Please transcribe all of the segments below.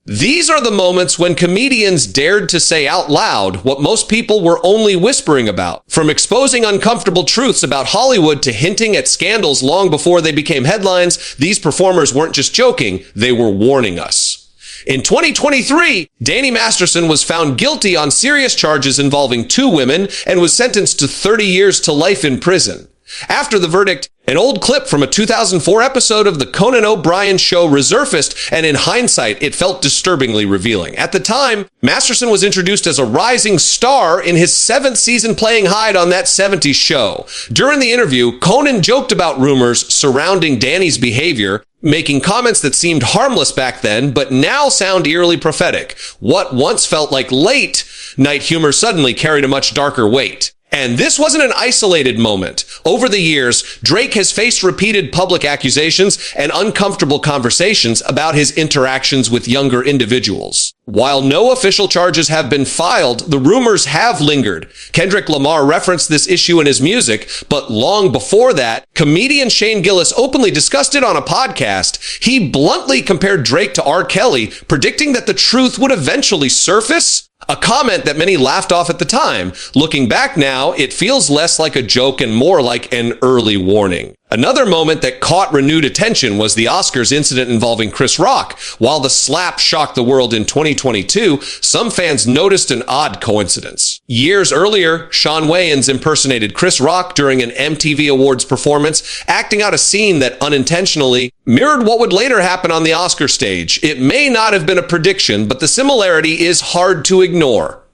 These are the moments when comedians dared to say out loud what most people were only whispering about. From exposing uncomfortable truths about Hollywood to hinting at scandals long before they became headlines, these performers weren't just joking, they were warning us. In 2023, Danny Masterson was found guilty on serious charges involving 2 women and was sentenced to 30 years to life in prison. After the verdict, an old clip from a 2004 episode of the Conan O'Brien show resurfaced, and in hindsight, it felt disturbingly revealing. At the time, Masterson was introduced as a rising star in his 7th season playing Hyde on that 70s show. During the interview, Conan joked about rumors surrounding Danny's behavior, making comments that seemed harmless back then, but now sound eerily prophetic. What once felt like late night humor suddenly carried a much darker weight. And this wasn't an isolated moment. Over the years, Drake has faced repeated public accusations and uncomfortable conversations about his interactions with younger individuals. While no official charges have been filed, the rumors have lingered. Kendrick Lamar referenced this issue in his music, but long before that, comedian Shane Gillis openly discussed it on a podcast. He bluntly compared Drake to R. Kelly, predicting that the truth would eventually surface. A comment that many laughed off at the time. Looking back now, it feels less like a joke and more like an early warning. Another moment that caught renewed attention was the Oscars incident involving Chris Rock. While the slap shocked the world in 2022, some fans noticed an odd coincidence. Years earlier, Shawn Wayans impersonated Chris Rock during an MTV Awards performance, acting out a scene that unintentionally mirrored what would later happen on the Oscar stage. It may not have been a prediction, but the similarity is hard to ignore.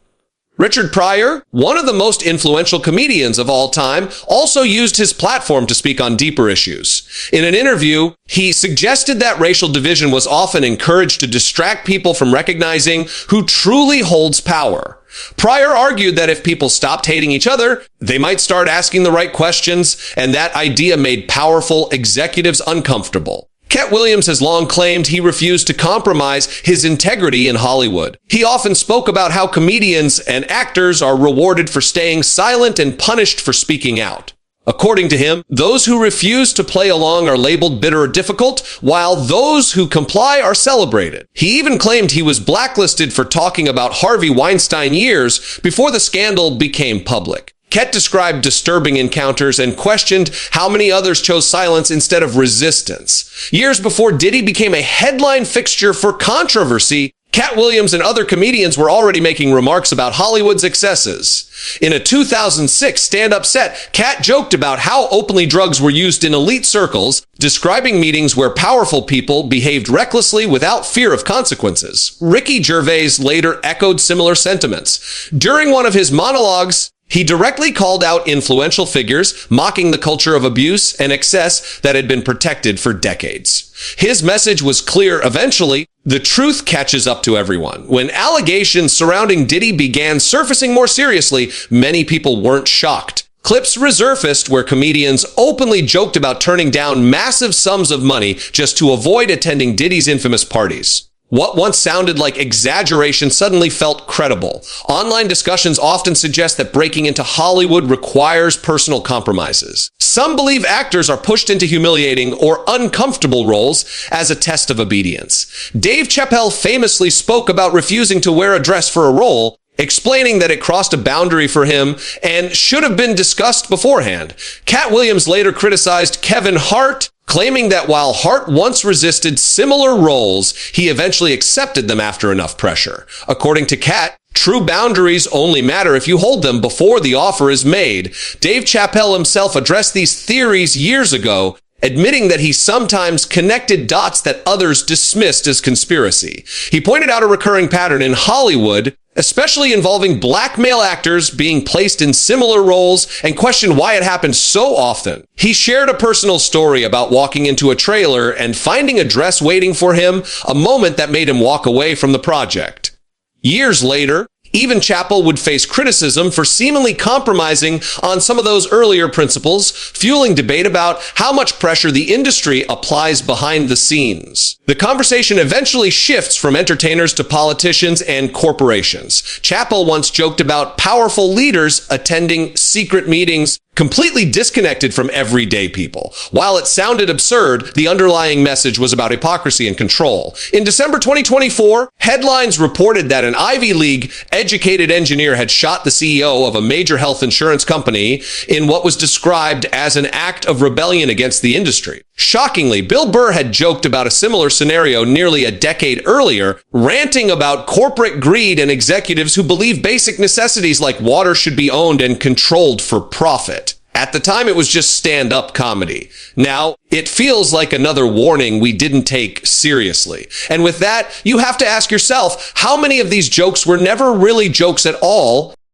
Richard Pryor, one of the most influential comedians of all time, also used his platform to speak on deeper issues. In an interview, he suggested that racial division was often encouraged to distract people from recognizing who truly holds power. Pryor argued that if people stopped hating each other, they might start asking the right questions, and that idea made powerful executives uncomfortable. Cat Williams has long claimed he refused to compromise his integrity in Hollywood. He often spoke about how comedians and actors are rewarded for staying silent and punished for speaking out. According to him, those who refuse to play along are labeled bitter or difficult, while those who comply are celebrated. He even claimed he was blacklisted for talking about Harvey Weinstein years before the scandal became public. Ket described disturbing encounters and questioned how many others chose silence instead of resistance. Years before Diddy became a headline fixture for controversy, Cat Williams and other comedians were already making remarks about Hollywood's excesses. In a 2006 stand-up set, Cat joked about how openly drugs were used in elite circles, describing meetings where powerful people behaved recklessly without fear of consequences. Ricky Gervais later echoed similar sentiments. During one of his monologues, he directly called out influential figures, mocking the culture of abuse and excess that had been protected for decades. His message was clear eventually. The truth catches up to everyone. When allegations surrounding Diddy began surfacing more seriously, many people weren't shocked. Clips resurfaced where comedians openly joked about turning down massive sums of money just to avoid attending Diddy's infamous parties. What once sounded like exaggeration suddenly felt credible. Online discussions often suggest that breaking into Hollywood requires personal compromises. Some believe actors are pushed into humiliating or uncomfortable roles as a test of obedience. Dave Chappelle famously spoke about refusing to wear a dress for a role, explaining that it crossed a boundary for him and should have been discussed beforehand. Cat Williams later criticized Kevin Hart, claiming that while Hart once resisted similar roles, he eventually accepted them after enough pressure. According to Cat, true boundaries only matter if you hold them before the offer is made. Dave Chappelle himself addressed these theories years ago, admitting that he sometimes connected dots that others dismissed as conspiracy. He pointed out a recurring pattern in Hollywood, especially involving black male actors being placed in similar roles, and questioned why it happened so often. He shared a personal story about walking into a trailer and finding a dress waiting for him, a moment that made him walk away from the project. Years later, even Chappelle would face criticism for seemingly compromising on some of those earlier principles, fueling debate about how much pressure the industry applies behind the scenes. The conversation eventually shifts from entertainers to politicians and corporations. Chappelle once joked about powerful leaders attending secret meetings completely disconnected from everyday people. While it sounded absurd, the underlying message was about hypocrisy and control. In December 2024, headlines reported that an Ivy League educated engineer had shot the CEO of a major health insurance company in what was described as an act of rebellion against the industry. Shockingly, Bill Burr had joked about a similar scenario nearly a decade earlier, ranting about corporate greed and executives who believe basic necessities like water should be owned and controlled for profit. At the time, it was just stand-up comedy. Now, it feels like another warning we didn't take seriously. And with that, you have to ask yourself, how many of these jokes were never really jokes at all,